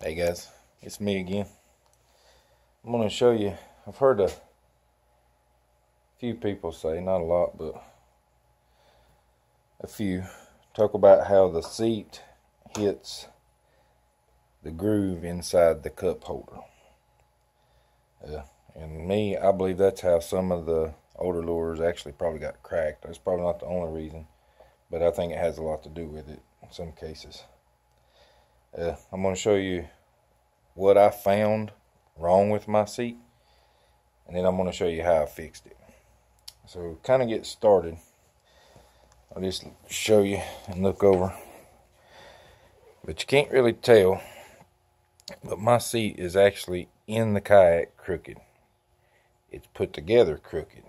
Hey guys, it's me again. I'm going to show you, I've heard a few people say, not a lot, but a few, talk about how the seat hits the groove inside the cup holder. And me, I believe that's how some of the older lures actually probably got cracked. That's probably not the only reason, but I think it has a lot to do with it in some cases. I'm going to show you what I found wrong with my seat, and then I'm going to show you how I fixed it. So kind of get started, I'll just show you and look over, but you can't really tell, but my seat is actually in the kayak crooked. It's put together crooked.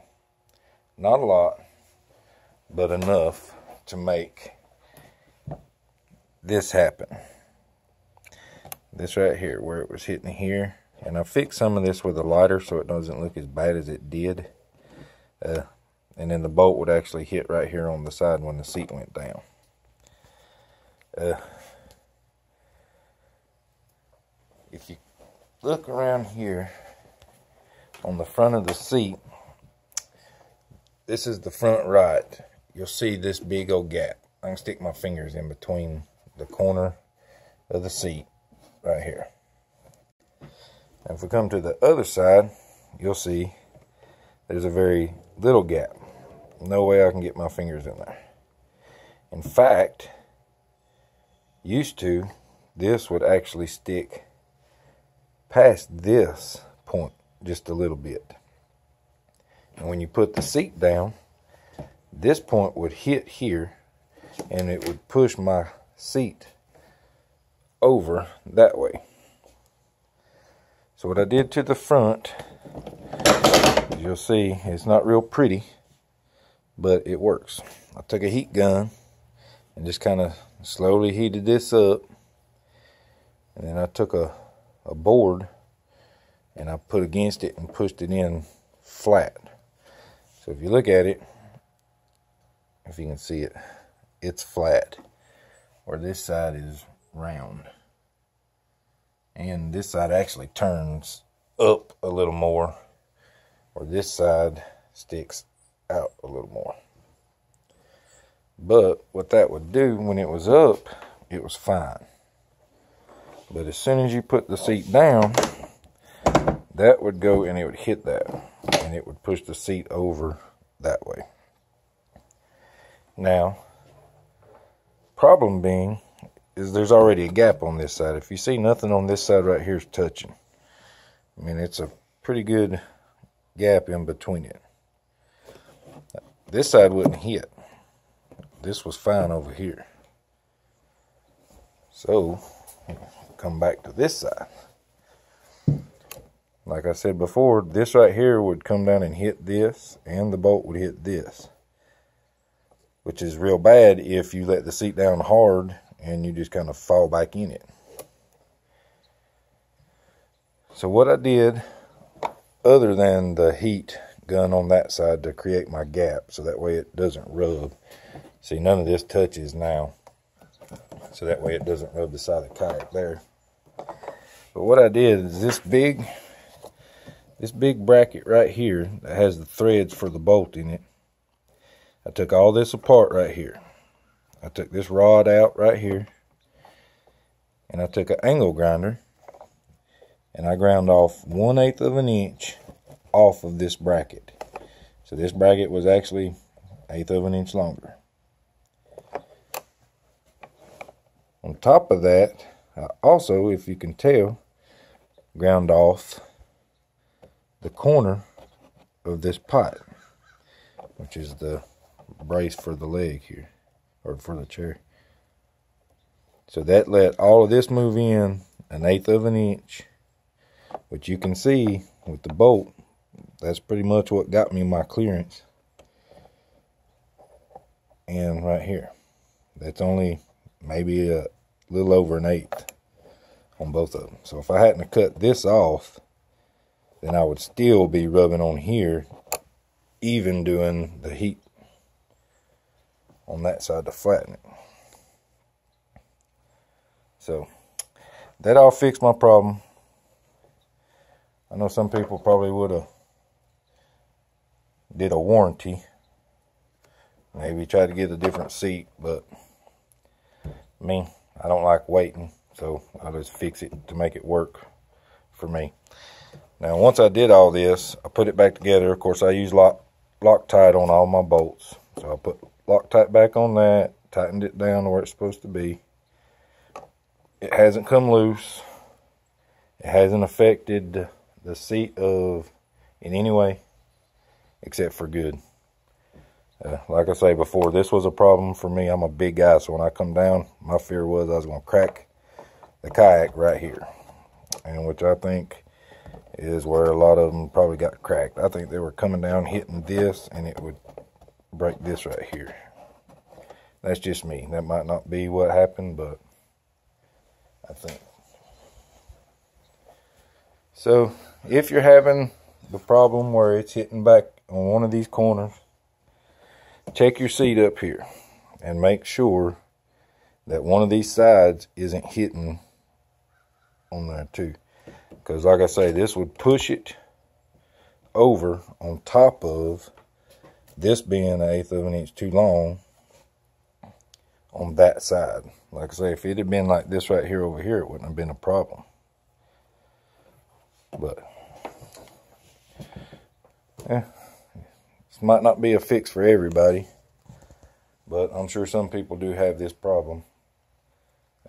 Not a lot, but enough to make this happen. This right here, where it was hitting here, and I fixed some of this with a lighter so it doesn't look as bad as it did. And then the bolt would actually hit right here on the side when the seat went down. If you look around here on the front of the seat, this is the front right. You'll see this big old gap. I can stick my fingers in between the corner of the seat right here. And if we come to the other side, you'll see there's a very little gap. No way I can get my fingers in there. In fact, used to, this would actually stick past this point just a little bit. And when you put the seat down, this point would hit here and it would push my seat over that way. So what I did to the front, as you'll see, it's not real pretty, but it works. I took a heat gun and just kind of slowly heated this up, and then I took a board and I put against it and pushed it in flat. So if you look at it, if you can see it, it's flat, where this side is round. And this side actually turns up a little more, where this side sticks out a little more. But what that would do when it was up, it was fine. But as soon as you put the seat down, that would go and it would hit that, and it would push the seat over that way. Now, problem being is there's already a gap on this side. If you see, nothing on this side right here is touching. I mean, it's a pretty good gap in between it. This side wouldn't hit. This was fine over here. So, come back to this side. Like I said before, this right here would come down and hit this, and the bolt would hit this, which is real bad if you let the seat down hard and you just kind of fall back in it. So what I did, other than the heat gun on that side to create my gap, so that way it doesn't rub. See, none of this touches now, so that way it doesn't rub the side of the kayak there. But what I did is this big bracket right here that has the threads for the bolt in it, I took all this apart right here. I took this rod out right here, and I took an angle grinder, and I ground off 1/8 of an inch off of this bracket. So this bracket was actually 1/8 of an inch longer. On top of that, I also, if you can tell, ground off the corner of this pipe, which is the brace for the leg here, or for the chair. So that let all of this move in 1/8 of an inch, which you can see with the bolt, that's pretty much what got me my clearance. And right here, that's only maybe a little over 1/8 on both of them. So if I hadn't cut this off, then I would still be rubbing on here, even doing the heat on that side to flatten it. So that all fixed my problem. I know some people probably would have did a warranty. Maybe try to get a different seat, but me, I don't like waiting, so I'll just fix it to make it work for me. Now, once I did all this, I put it back together. Of course, I use Loctite on all my bolts. So I put Loctite back on that, tightened it down to where it's supposed to be. It hasn't come loose. It hasn't affected the seat in any way, except for good. Like I say before, this was a problem for me. I'm a big guy, so when I come down, my fear was I was going to crack the kayak right here, and which I think is where a lot of them probably got cracked. I think they were coming down, hitting this, and it would break this right here. That's just me. That might not be what happened, but I think. So, if you're having the problem where it's hitting back on one of these corners, check your seat up here and make sure that one of these sides isn't hitting on there too. Because like I say, this would push it over on top of this being 1/8 of an inch too long on that side. Like I say, if it had been like this right here over here, it wouldn't have been a problem. But yeah, this might not be a fix for everybody, but I'm sure some people do have this problem.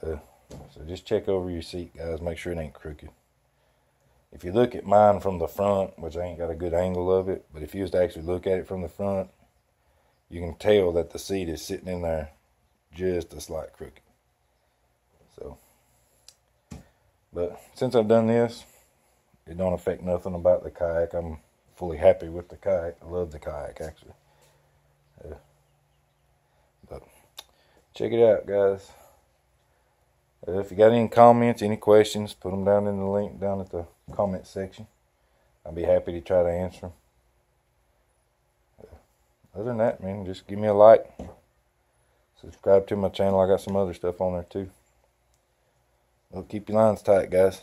So just check over your seat, guys. Make sure it ain't crooked. If you look at mine from the front, which I ain't got a good angle of it, but if you was to actually look at it from the front, you can tell that the seat is sitting in there just a slight crooked. So, but since I've done this, it don't affect nothing about the kayak. I'm fully happy with the kayak. I love the kayak, actually. But check it out, guys. If you got any comments, any questions, put them down in the link down at the comment section. I'll be happy to try to answer them. Other than that, man, just give me a like. Subscribe to my channel. I got some other stuff on there too. Well, keep your lines tight, guys.